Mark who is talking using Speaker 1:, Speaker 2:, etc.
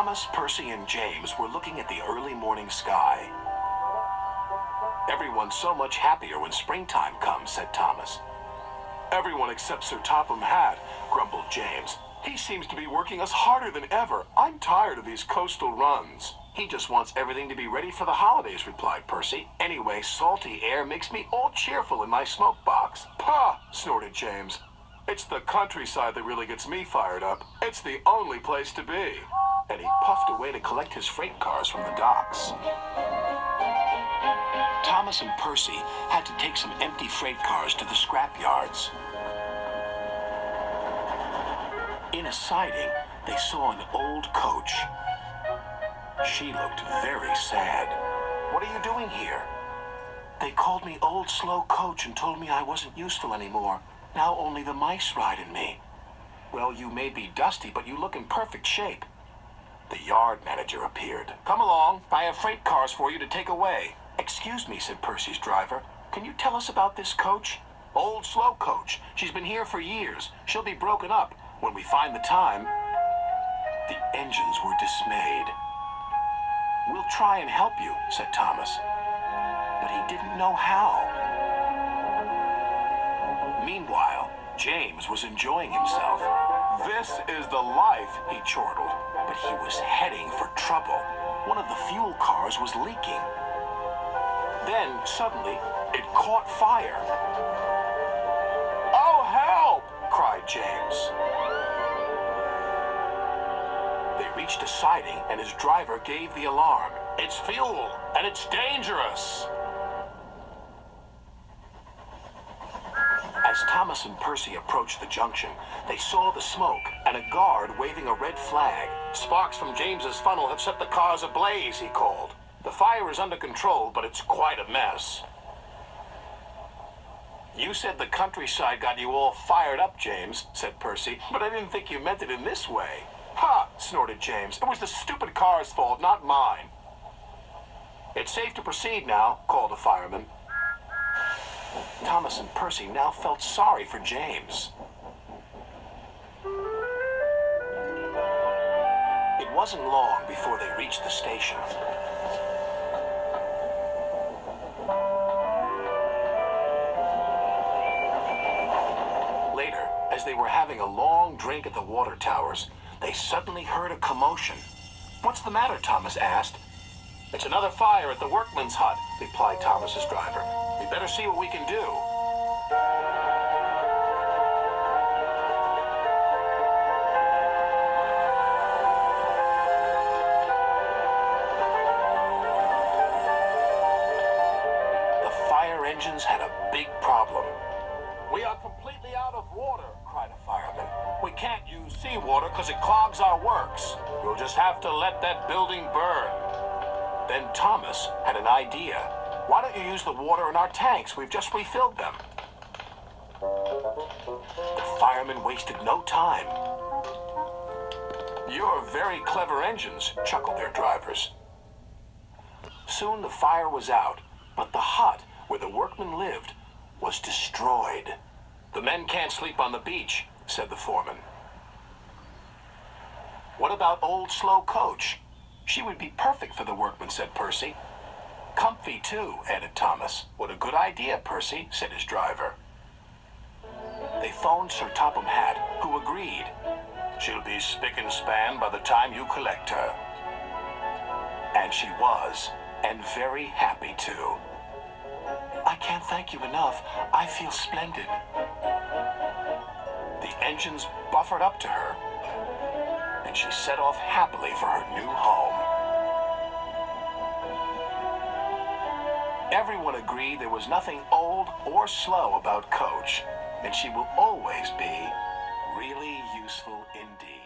Speaker 1: Thomas, Percy, and James were looking at the early morning sky. "Everyone's so much happier when springtime comes," said Thomas. "Everyone except Sir Topham Hatt," grumbled James. "He seems to be working us harder than ever. I'm tired of these coastal runs." "He just wants everything to be ready for the holidays," replied Percy. "Anyway, salty air makes me all cheerful in my smoke box." "Pah!" snorted James. "It's the countryside that really gets me fired up. It's the only place to be." And he puffed away to collect his freight cars from the docks. Thomas and Percy had to take some empty freight cars to the scrap yards. In a siding, they saw an old coach. She looked very sad. "What are you doing here?" "They called me Old Slow Coach and told me I wasn't useful anymore. Now only the mice ride in me." "Well, you may be dusty, but you look in perfect shape." The yard manager appeared. "Come along. I have freight cars for you to take away." "Excuse me," said Percy's driver. "Can you tell us about this coach?" "Old Slow Coach. She's been here for years. She'll be broken up when we find the time." The engines were dismayed. "We'll try and help you," said Thomas. But he didn't know how. Meanwhile, James was enjoying himself. "This is the life," he chortled. But he was heading for trouble. One of the fuel cars was leaking. Then, suddenly, it caught fire. "Oh, help!" cried James. They reached a siding, and his driver gave the alarm. "It's fuel, and it's dangerous." As Thomas and Percy approached the junction, they saw the smoke and a guard waving a red flag. "Sparks from James's funnel have set the cars ablaze," he called. "The fire is under control, but it's quite a mess." "You said the countryside got you all fired up, James," said Percy, "but I didn't think you meant it in this way." "Ha!" snorted James. "It was the stupid car's fault, not mine." "It's safe to proceed now," called a fireman. Thomas and Percy now felt sorry for James. It wasn't long before they reached the station. Later, as they were having a long drink at the water towers, they suddenly heard a commotion. "What's the matter?" Thomas asked. "It's another fire at the workman's hut," replied Thomas's driver. "We better see what we can do." The fire engines had a big problem. "We are completely out of water," cried a fireman. "We can't use seawater because it clogs our works. We'll just have to let that building burn." Then Thomas had an idea. "Why don't you use the water in our tanks? We've just refilled them." The firemen wasted no time. "You're very clever engines," chuckled their drivers. Soon the fire was out, but the hut where the workmen lived was destroyed. "The men can't sleep on the beach," said the foreman. "What about Old Slow Coach? She would be perfect for the workmen," said Percy. "Comfy, too," added Thomas. "What a good idea, Percy," said his driver. They phoned Sir Topham Hatt, who agreed. "She'll be spick and span by the time you collect her." And she was, and very happy, too. "I can't thank you enough. I feel splendid." The engines buffered up to her, and she set off happily for her new home. Everyone agreed there was nothing old or slow about Coach, and she will always be really useful indeed.